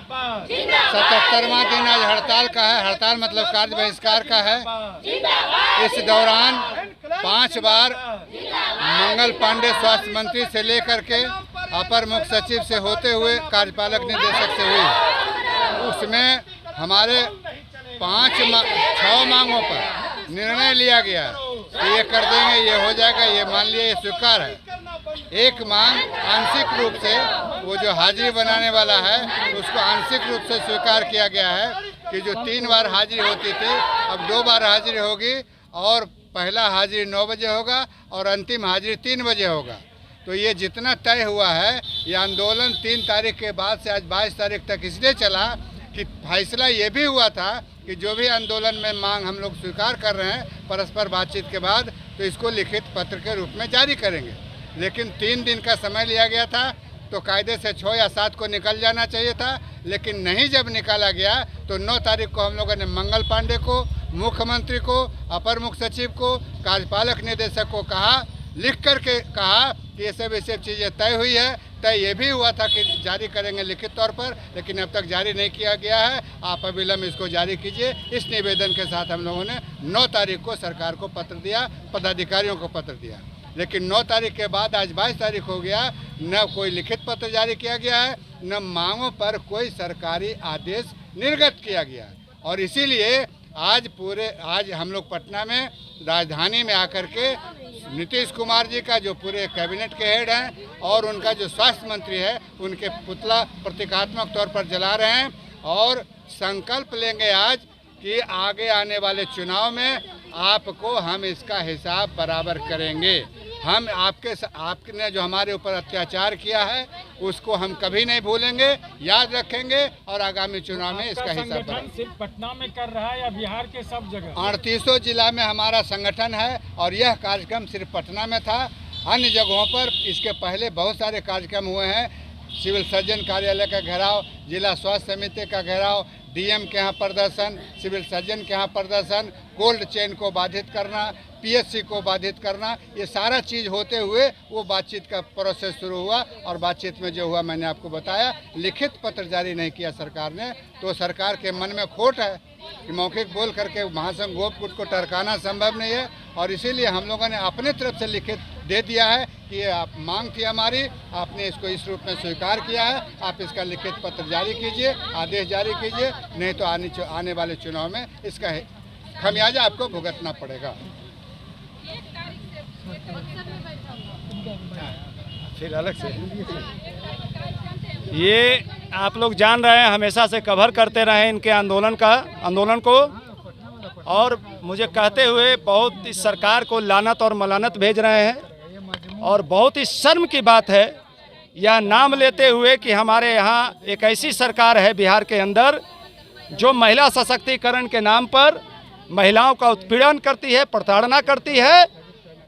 77वां दिन आज हड़ताल का है। हड़ताल मतलब कार्य बहिष्कार का है। इस दौरान 5 बार मंगल पांडे स्वास्थ्य मंत्री से लेकर के अपर मुख्य सचिव से होते हुए कार्यपालक निदेशक से हुई। उसमें हमारे 6 मांगों पर निर्णय लिया गया कि ये कर देंगे, ये हो जाएगा, ये मान लिया, ये स्वीकार है। एक मांग आंशिक रूप से, वो जो हाजिरी बनाने वाला है उसको आंशिक रूप से स्वीकार किया गया है कि जो 3 बार हाजिरी होती थी अब 2 बार हाजिरी होगी और पहला हाजिरी 9 बजे होगा और अंतिम हाजिरी 3 बजे होगा। तो ये जितना तय हुआ है, ये आंदोलन 3 तारीख के बाद से आज 22 तारीख तक इसलिए चला कि फैसला ये भी हुआ था कि जो भी आंदोलन में मांग हम लोग स्वीकार कर रहे हैं परस्पर बातचीत के बाद, तो इसको लिखित पत्र के रूप में जारी करेंगे। लेकिन 3 दिन का समय लिया गया था, तो कायदे से 6 या 7 को निकल जाना चाहिए था, लेकिन नहीं जब निकाला गया तो 9 तारीख को हम लोगों ने मंगल पांडे को, मुख्यमंत्री को, अपर मुख्य सचिव को, कार्यपालक निदेशक को कहा, लिख करके कहा कि ये सब चीज़ें तय हुई है। तय ये भी हुआ था कि जारी करेंगे लिखित तौर पर, लेकिन अब तक जारी नहीं किया गया है। आप अविलंब इसको जारी कीजिए। इस निवेदन के साथ हम लोगों ने 9 तारीख को सरकार को पत्र दिया, पदाधिकारियों को पत्र दिया। लेकिन 9 तारीख के बाद आज 22 तारीख हो गया, न कोई लिखित पत्र जारी किया गया है, न मांगों पर कोई सरकारी आदेश निर्गत किया गया है। और इसीलिए आज हम लोग पटना में राजधानी में आकर के नीतीश कुमार जी का जो पूरे कैबिनेट के हेड हैं और उनका जो स्वास्थ्य मंत्री है, उनके पुतला प्रतीकात्मक तौर पर जला रहे हैं और संकल्प लेंगे आज कि आगे आने वाले चुनाव में आपको हम इसका हिसाब बराबर करेंगे। हम आपने जो हमारे ऊपर अत्याचार किया है उसको हम कभी नहीं भूलेंगे, याद रखेंगे और आगामी चुनाव में इसका हिसाब बराबर। सिर्फ पटना में कर रहा है या बिहार के सब जगह? 38 जिला में हमारा संगठन है और यह कार्यक्रम सिर्फ पटना में था। अन्य जगहों पर इसके पहले बहुत सारे कार्यक्रम हुए हैं। सिविल सर्जन कार्यालय का घेराव, जिला स्वास्थ्य समिति का घेराव, डीएम के यहाँ प्रदर्शन, सिविल सर्जन के यहाँ प्रदर्शन, कोल्ड चेन को बाधित करना, पीएचसी को बाधित करना, ये सारा चीज़ होते हुए वो बातचीत का प्रोसेस शुरू हुआ। और बातचीत में जो हुआ मैंने आपको बताया, लिखित पत्र जारी नहीं किया सरकार ने, तो सरकार के मन में खोट है कि मौखिक बोल करके महासंघ गोपकुट को टरकाना संभव नहीं है। और इसीलिए हम लोगों ने अपने तरफ से लिखित दे दिया है कि ये आप मांग थी हमारी, आपने इसको इस रूप में स्वीकार किया है, आप इसका लिखित पत्र जारी कीजिए, आदेश जारी कीजिए, नहीं तो आने वाले चुनाव में इसका खमियाजा आपको भुगतना पड़ेगा। फिर अलग से ये आप लोग जान रहे हैं, हमेशा से कवर करते रहे इनके आंदोलन को, और मुझे कहते हुए बहुत इस सरकार को लानत और मलानत भेज रहे हैं। और बहुत ही शर्म की बात है यह नाम लेते हुए कि हमारे यहाँ एक ऐसी सरकार है बिहार के अंदर जो महिला सशक्तिकरण के नाम पर महिलाओं का उत्पीड़न करती है, प्रताड़ना करती है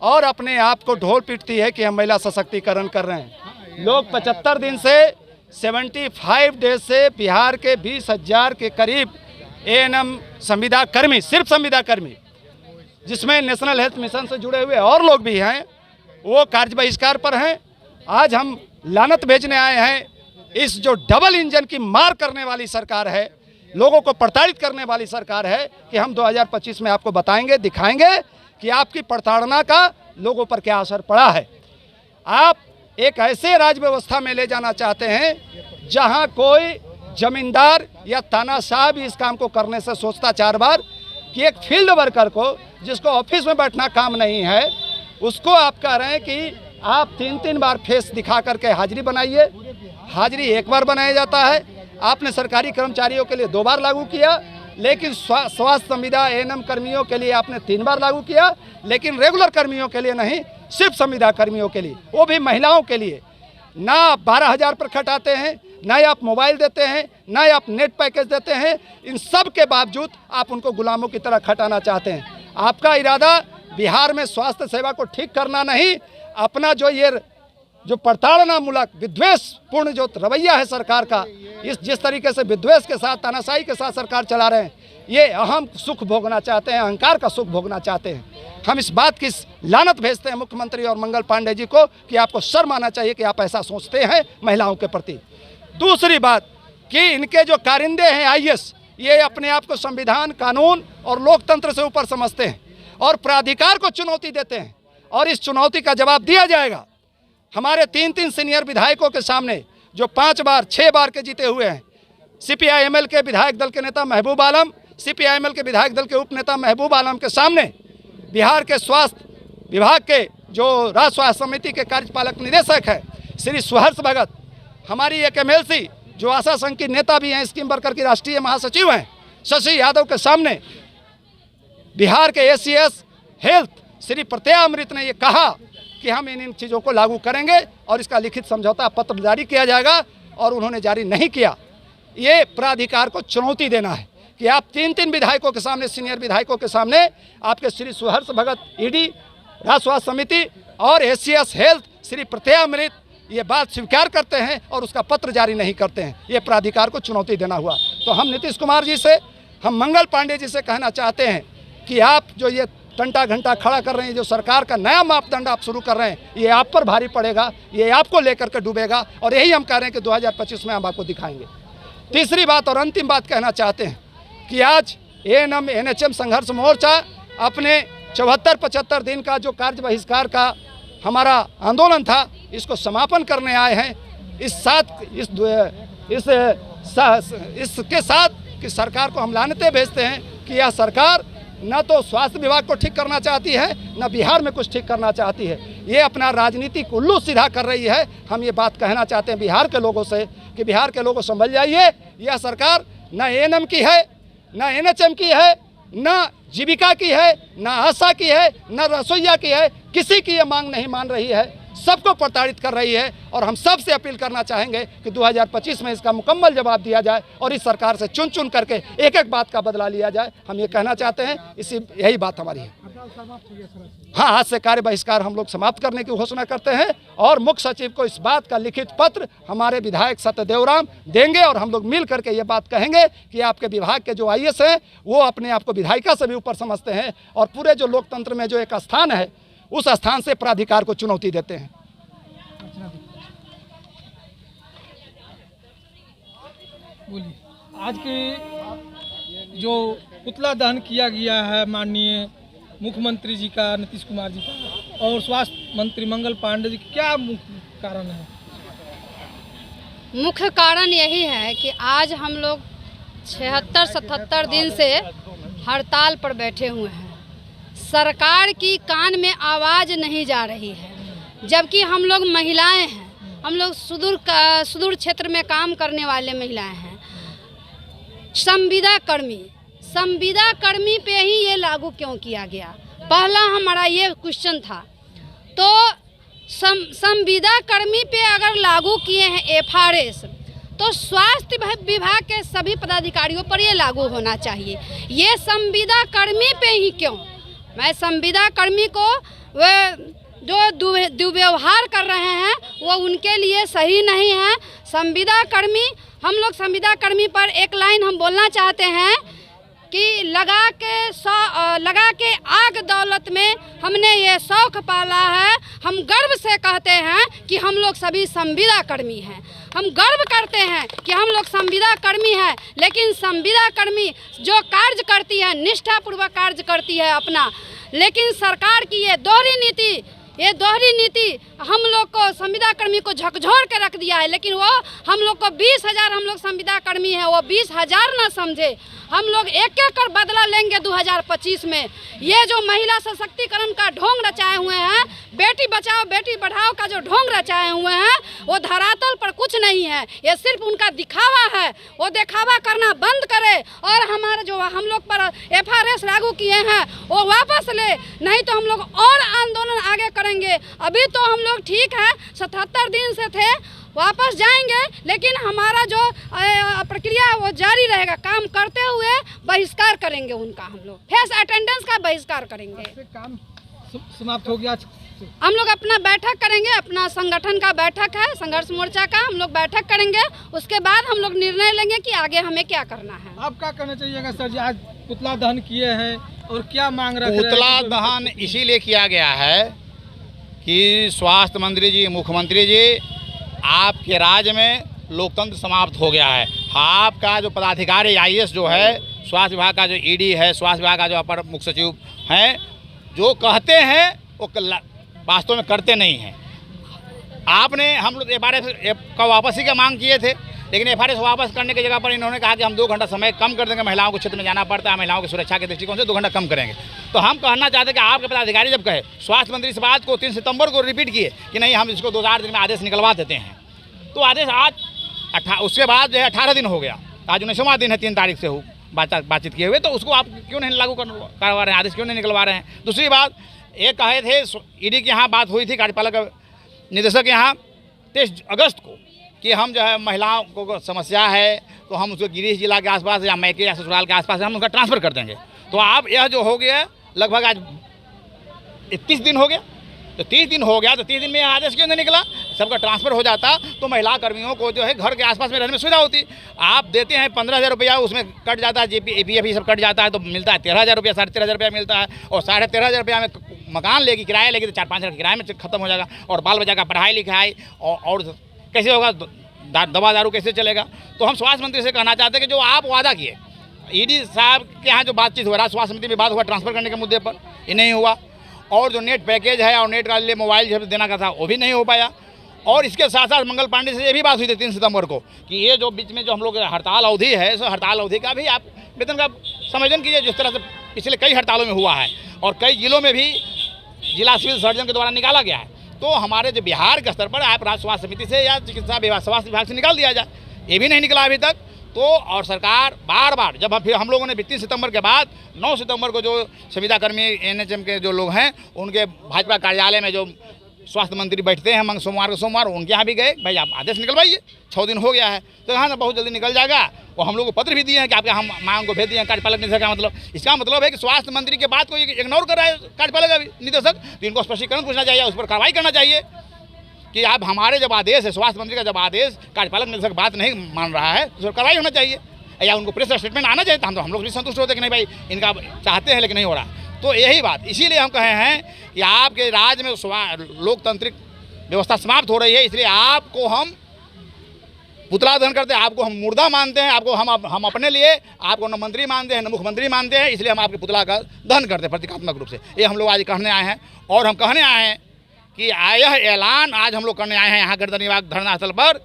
और अपने आप को ढोल पीटती है कि हम महिला सशक्तिकरण कर रहे हैं। लोग 75 दिन से 75 डेज से बिहार के 20,000 के करीब एएनएम संविदा कर्मी, सिर्फ संविदा कर्मी, जिसमें नेशनल हेल्थ मिशन से जुड़े हुए और लोग भी हैं, वो कार्य बहिष्कार पर हैं। आज हम लानत भेजने आए हैं इस जो डबल इंजन की मार करने वाली सरकार है, लोगों को प्रताड़ित करने वाली सरकार है, कि हम 2025 में आपको बताएंगे, दिखाएंगे कि आपकी प्रताड़ना का लोगों पर क्या असर पड़ा है। आप एक ऐसे राज व्यवस्था में ले जाना चाहते हैं जहां कोई जमींदार या तानाशाह भी इस काम को करने से सोचता 4 बार, कि एक फील्ड वर्कर को जिसको ऑफिस में बैठना काम नहीं है, उसको आप कह रहे हैं कि आप 3-3 बार फेस दिखा करके हाजिरी बनाइए। हाजिरी 1 बार बनाया जाता है। आपने सरकारी कर्मचारियों के लिए 2 बार लागू किया, लेकिन स्वास्थ्य संविदा एएनएम कर्मियों के लिए आपने 3 बार लागू किया, लेकिन रेगुलर कर्मियों के लिए नहीं, सिर्फ संविदा कर्मियों के लिए, वो भी महिलाओं के लिए। ना 12,000 पर खटाते हैं, ना आप मोबाइल देते हैं, ना आप नेट पैकेज देते हैं। इन सब के बावजूद आप उनको गुलामों की तरह खटाना चाहते हैं। आपका इरादा बिहार में स्वास्थ्य सेवा को ठीक करना नहीं, अपना जो प्रताड़नामूलक विद्वेषपूर्ण जो रवैया है सरकार का, जिस तरीके से विद्वेष के साथ, तानाशाही के साथ सरकार चला रहे हैं, ये अहम सुख भोगना चाहते हैं, अहंकार का सुख भोगना चाहते हैं। हम इस बात की लानत भेजते हैं मुख्यमंत्री और मंगल पांडे जी को कि आपको शर्म आना चाहिए कि आप ऐसा सोचते हैं महिलाओं के प्रति। दूसरी बात, कि इनके जो कारिंदे हैं IAS, ये अपने आप को संविधान, कानून और लोकतंत्र से ऊपर समझते हैं और प्राधिकार को चुनौती देते हैं, और इस चुनौती का जवाब दिया जाएगा। हमारे 3 सीनियर विधायकों के सामने, जो 5 बार 6 बार के जीते हुए हैं, CPI-ML के विधायक दल के नेता महबूब आलम, CPI-ML के विधायक दल के उपनेता महबूब आलम के सामने बिहार के स्वास्थ्य विभाग के जो राज्य स्वास्थ्य समिति के कार्यपालक निदेशक है श्री सुहर्ष भगत, हमारी एक MLC जो आशा संघ की नेता भी हैं, स्कीम वर्कर की राष्ट्रीय महासचिव हैं, शशि यादव के सामने बिहार के ACS हेल्थ श्री प्रत्यय अमृत ने ये कहा कि हम इन चीज़ों को लागू करेंगे और इसका लिखित समझौता पत्र जारी किया जाएगा, और उन्होंने जारी नहीं किया। ये प्राधिकार को चुनौती देना है कि आप 3 विधायकों के सामने, सीनियर विधायकों के सामने, आपके श्री सुहर्ष भगत ED, राज्य स्वास्थ्य समिति और ACS हेल्थ श्री प्रत्यय अमृत ये बात स्वीकार करते हैं और उसका पत्र जारी नहीं करते हैं। ये प्राधिकार को चुनौती देना हुआ। तो हम नीतीश कुमार जी से, हम मंगल पांडे जी से कहना चाहते हैं कि आप जो ये घंटा घंटा खड़ा कर रहे हैं, जो सरकार का नया मापदंड आप शुरू कर रहे हैं, ये आप पर भारी पड़ेगा, ये आपको लेकर के डूबेगा, और यही हम कह रहे हैं कि 2025 में हम आपको दिखाएंगे। तीसरी बात और अंतिम बात कहना चाहते हैं कि आज ANM NHM संघर्ष मोर्चा अपने 74-75 दिन का जो कार्य बहिष्कार का हमारा आंदोलन था, इसको समापन करने आए हैं। इसके साथ कि सरकार को हम लानतें भेजते हैं कि यह सरकार न तो स्वास्थ्य विभाग को ठीक करना चाहती है, न बिहार में कुछ ठीक करना चाहती है। ये अपना राजनीतिक उल्लू सीधा कर रही है। हम ये बात कहना चाहते हैं बिहार के लोगों से कि बिहार के लोगों संभल जाइए। यह सरकार न ANM की है, न NHM की है, न जीविका की है, न आशा की है, न रसोईया की है। किसी की ये मांग नहीं मान रही है, सबको प्रताड़ित कर रही है। और हम सबसे अपील करना चाहेंगे कि 2025 में इसका मुकम्मल जवाब दिया जाए और इस सरकार से चुन चुन करके एक एक बात का बदला लिया जाए। हम ये कहना चाहते हैं, यही बात हमारी है। हाँ, आज से कार्य बहिष्कार हम लोग समाप्त करने की घोषणा करते हैं और मुख्य सचिव को इस बात का लिखित पत्र हमारे विधायक सत्यदेव राम देंगे, और हम लोग मिल करके ये बात कहेंगे कि आपके विभाग के जो IAS हैं वो अपने आप को विधायिका से भी ऊपर समझते हैं और पूरे जो लोकतंत्र में जो एक स्थान है, उस स्थान से प्राधिकार को चुनौती देते हैं। बोलिए, आज के जो पुतला दहन किया गया है माननीय मुख्यमंत्री जी का, नीतीश कुमार जी का, और स्वास्थ्य मंत्री मंगल पांडे जी, क्या मुख्य कारण है? मुख्य कारण यही है कि आज हम लोग 76-77 दिन से हड़ताल पर बैठे हुए हैं। सरकार की कान में आवाज़ नहीं जा रही है, जबकि हम लोग महिलाएं हैं, हम लोग सुदूर क्षेत्र में काम करने वाले महिलाएं हैं। संविदा कर्मी पे ही ये लागू क्यों किया गया, पहला हमारा ये क्वेश्चन था। तो संविदा कर्मी पे अगर लागू किए हैं FRS, तो स्वास्थ्य विभाग के सभी पदाधिकारियों पर ये लागू होना चाहिए। ये संविदा कर्मी पे ही क्यों? मैं संविदा कर्मी को जो दुर्व्यवहार कर रहे हैं वो उनके लिए सही नहीं है। संविदा कर्मी, हम लोग संविदा कर्मी पर एक लाइन हम बोलना चाहते हैं कि लगा के आग दौलत में हमने ये शौक पाला है। हम गर्व से कहते हैं कि हम लोग सभी संविदा कर्मी हैं। हम गर्व करते हैं कि हम लोग संविदा कर्मी हैं, लेकिन संविदा कर्मी जो कार्य करती है, निष्ठापूर्वक कार्य करती है अपना, लेकिन सरकार की ये दोहरी नीति हम लोग को, संविदा कर्मी को झकझोर के रख दिया है। लेकिन वो हम लोग को 20,000 हम लोग संविदा कर्मी हैं, वो 20,000 ना समझे। हम लोग एक एक कर बदला लेंगे 2025 में। ये जो महिला सशक्तिकरण का ढोंग रचाए हुए हैं, बेटी बचाओ बेटी बढ़ाओ का जो ढोंग रचाए हुए हैं, वो धरातल पर कुछ नहीं है। ये सिर्फ उनका दिखावा है। वो दिखावा करना बंद करे और हमारे जो हम लोग पर FRS लागू किए हैं वो वापस ले, नहीं तो हम लोग और आंदोलन आगे करेंगे। अभी तो हम लोग ठीक है, 77 दिन से थे, वापस जाएंगे, लेकिन हमारा जो प्रक्रिया है वो जारी रहेगा। काम करते हुए बहिष्कार करेंगे उनका, हम लोग फेस अटेंडेंस का बहिष्कार करेंगे। काम समाप्त हो गया। हम लोग अपना बैठक करेंगे, अपना संगठन का बैठक है, संघर्ष मोर्चा का, हम लोग बैठक करेंगे। उसके बाद हम लोग निर्णय लेंगे कि आगे हमें क्या करना है। आप क्या कहना चाहिएगा सर जी, आज पुतला दहन किए हैं और क्या मांग रहे हैं? पुतला दहन इसीलिए किया गया है कि स्वास्थ्य मंत्री जी, मुख्यमंत्री जी, आपके राज्य में लोकतंत्र समाप्त हो गया है। आपका जो पदाधिकारी IAS जो है, स्वास्थ्य विभाग का जो ED है, स्वास्थ्य विभाग का जो अपर मुख्य सचिव हैं, जो कहते हैं वो वास्तव में करते नहीं हैं। आपने हम लोग FRS का वापसी का मांग किए थे, लेकिन FRS वापस करने की जगह पर इन्होंने कहा कि हम 2 घंटा समय कम कर देंगे, महिलाओं को क्षेत्र में जाना पड़ता है, महिलाओं की सुरक्षा के दृष्टिकोण से 2 घंटा कम करेंगे। तो हम कहना चाहते हैं कि आपके पदाधिकारी जब कहे, स्वास्थ्य मंत्री इस बात को 3 सितंबर को रिपीट किए कि नहीं हम इसको 2-4 दिन में आदेश निकलवा देते हैं, तो आदेश आज उसके बाद जो है 18 दिन हो गया, आज 19वां दिन है, 3 तारीख से बातचीत किए हुए, तो उसको आप क्यों नहीं लागू करवा रहे हैं, आदेश क्यों नहीं निकलवा रहे हैं। दूसरी बात, एक कहे थे ED के यहाँ बात हुई थी, कार्यपालक निदेशक के यहाँ 23 अगस्त को कि हम जो है महिलाओं को समस्या है तो हम उसको गिरीश जिला के आसपास या मैके या ससुराल के आसपास हम उसका ट्रांसफ़र कर देंगे। तो आप यह जो हो गया लगभग आज 31 दिन हो गया, तो 30 दिन हो गया, तो 30 दिन में यह आदेश क्यों नहीं निकला। सबका ट्रांसफ़र हो जाता तो महिला कर्मियों को जो है घर के आसपास में रहने में सुविधा होती। आप देते हैं 15,000 रुपया, उसमें कट जाता है APF सब कट जाता है, तो मिलता है 13,000 रुपया, 13,500 रुपया मिलता है, और 13,500 रुपया में मकान लेगी, किराया लेगी तो 4-5 हज़ार किराए में खत्म हो जाएगा, और बाल बच्चा का पढ़ाई लिखाई और कैसे होगा, दवा दारू कैसे चलेगा। तो हम स्वास्थ्य मंत्री से कहना चाहते हैं कि जो आप वादा किए, ED साहब के यहाँ जो बातचीत हो रहा है, स्वास्थ्य समिति में बात हुआ ट्रांसफ़र करने के मुद्दे पर, ये नहीं हुआ, और जो नेट पैकेज है और नेट का लिए मोबाइल जो देना का था वो भी नहीं हो पाया। और इसके साथ साथ मंगल पांडे से ये भी बात हुई थी 3 सितंबर को कि ये जो बीच में जो हम लोग हड़ताल अवधि है, सो हड़ताल अवधि का भी आप वेतन का संयोजन कीजिए, जिस तरह से पिछले कई हड़तालों में हुआ है और कई जिलों में भी जिला सिविल सर्जन के द्वारा निकाला गया है। तो हमारे जो बिहार के स्तर पर आप राज्य स्वास्थ्य समिति से या चिकित्सा विभाग स्वास्थ्य विभाग से निकाल दिया जाए, ये भी नहीं निकला अभी तक। तो और सरकार बार बार जब फिर हम लोगों ने 30 सितंबर के बाद 9 सितंबर को जो संविदा कर्मी NHM के जो लोग हैं उनके भाजपा कार्यालय में जो स्वास्थ्य मंत्री बैठते हैं सोमवार को सोमवार, उनके यहाँ भी गए, भाई आप आदेश निकलवाइए, 6 दिन हो गया है, तो यहाँ ना बहुत जल्दी निकल जाएगा। और हम लोग को पत्र भी दिए हैं कि आपके हम मांग को भेज दिए हैं कार्यपालक निदेशक का मतलब, इसका मतलब है कि स्वास्थ्य मंत्री के बात को इग्नोर कर रहा है कार्यपालक निदेशक, तो इनको स्पष्टीकरण पूछना चाहिए, उस पर कार्रवाई करना चाहिए कि आप हमारे जब आदेश है, स्वास्थ्य मंत्री का जब आदेश कार्यपालक निदेशक बात नहीं मान रहा है तो उस पर कार्रवाई होना चाहिए, या उनको प्रेस स्टेटमेंट आना चाहिए। तो हम लोग भी संतुष्ट होते कि नहीं भाई इनका चाहते हैं लेकिन नहीं हो रहा। तो यही बात, इसीलिए हम कहे हैं कि आपके राज्य में लोकतांत्रिक व्यवस्था समाप्त हो रही है, इसलिए आपको हम पुतला दहन करते हैं, आपको हम मुर्दा मानते हैं, आपको हम अपने लिए आपको न मंत्री मानते हैं न मुख्यमंत्री मानते हैं, इसलिए हम आपके पुतला का दहन करते हैं प्रतीकात्मक रूप से। ये हम लोग आज कहने आए हैं, और हम कहने आए हैं कि यह ऐलान आज हम लोग करने आए हैं यहाँ गर्दनी बाग धरना स्थल पर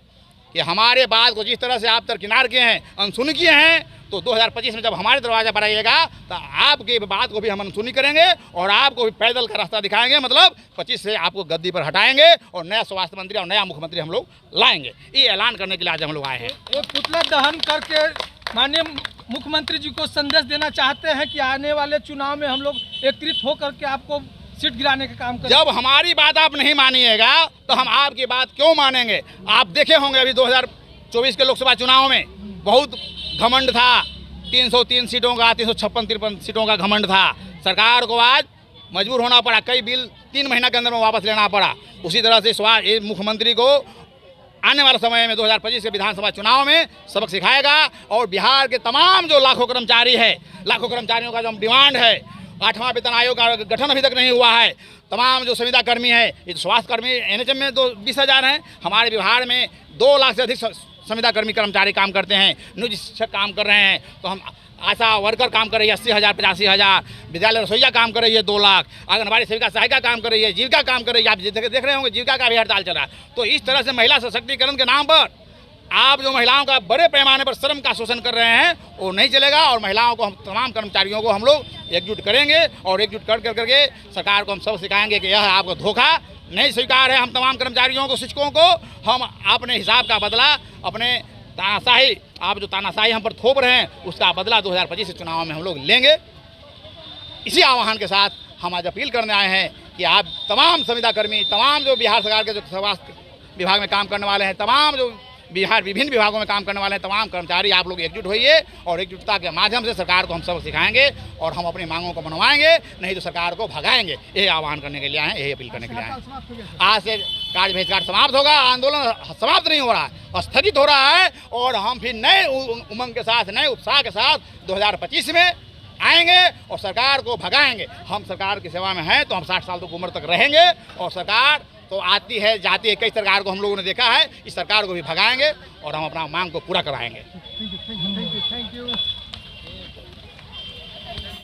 कि हमारे बात को जिस तरह से आप दरकिनार किए हैं, अनसुनी किए हैं, तो 2025 में जब हमारे दरवाजा पर आइएगा तो आपकी बात को भी हम अनसुनी करेंगे और आपको भी पैदल का रास्ता दिखाएंगे, मतलब 25 से आपको गद्दी पर हटाएंगे और नया स्वास्थ्य मंत्री और नया मुख्यमंत्री हम लोग लाएंगे। ये ऐलान करने के लिए आज हम लोग आए हैं। ये पुतला दहन करके माननीय मुख्यमंत्री जी को संदेश देना चाहते हैं कि आने वाले चुनाव में हम लोग एकत्रित होकर के आपको सीट गिराने का काम करें। जब हमारी बात आप नहीं मानिएगा तो हम आपकी बात क्यों मानेंगे। आप देखे होंगे अभी 2024 के लोकसभा चुनाव में बहुत घमंड था, 303 सीटों का, 356-53 सीटों का घमंड था। सरकार को आज मजबूर होना पड़ा, कई बिल 3 महीना के अंदर में वापस लेना पड़ा। उसी तरह से मुख्यमंत्री को आने वाले समय में 2025 के विधानसभा चुनाव में सबक सिखाएगा और बिहार के तमाम जो लाखों कर्मचारी है, लाखों कर्मचारियों का जो डिमांड है, 8वां वेतन आयोग का गठन अभी तक नहीं हुआ है, तमाम जो संविदा कर्मी है, ये स्वास्थ्य कर्मी NHM में 20,000 हैं, हमारे बिहार में 2 लाख से अधिक संविदा कर्मी कर्मचारी काम करते हैं, नियोजित शिक्षक काम कर रहे हैं, तो हम आशा वर्कर काम कर रही है 80,000 85,000, विद्यालय रसोईया काम कर रही है 2 लाख, आंगनबाड़ी सेविका सहायिका काम कर रही है, जीविका काम कर रही है, आप देख रहे होंगे जीविका का भी हड़ताल चल रहा है। तो इस तरह से महिला सशक्तिकरण के नाम पर आप जो महिलाओं का बड़े पैमाने पर श्रम का शोषण कर रहे हैं वो नहीं चलेगा और महिलाओं को हम तमाम कर्मचारियों को हम लोग एकजुट करेंगे और एकजुट करके सरकार को हम सब सिखाएंगे कि यह आपको धोखा नहीं स्वीकार है। हम तमाम कर्मचारियों को, शिक्षकों को हम अपने हिसाब का बदला, अपने तानाशाही आप जो तानाशाही हम पर थोप रहे हैं उसका बदला 2025 के चुनाव में हम लोग लेंगे। इसी आह्वान के साथ हम आज अपील करने आए हैं कि आप तमाम संविदा कर्मी, तमाम जो बिहार सरकार के जो स्वास्थ्य विभाग में काम करने वाले हैं, तमाम जो बिहार विभिन्न विभागों में काम करने वाले हैं, तमाम कर्मचारी आप लोग एकजुट होइए और एकजुटता के माध्यम से सरकार को हम सब सिखाएंगे और हम अपनी मांगों को मनवाएंगे, नहीं तो सरकार को भगाएंगे। यही आह्वान करने के लिए आए हैं, यही अपील करने के लिए आए हैं। आज से कार्य बहिष्कार समाप्त होगा, आंदोलन समाप्त नहीं हो रहा है, स्थगित हो रहा है और हम फिर नए उमंग के साथ, नए उत्साह के साथ 2025 में आएंगे और सरकार को भगाएंगे। हम सरकार की सेवा में हैं तो हम 60 साल तक उम्र तक रहेंगे और सरकार तो आती है जाती है, कई सरकार को हम लोगों ने देखा है। इस सरकार को भी भगाएंगे और हम अपना मांग को पूरा कराएंगे। Thank you.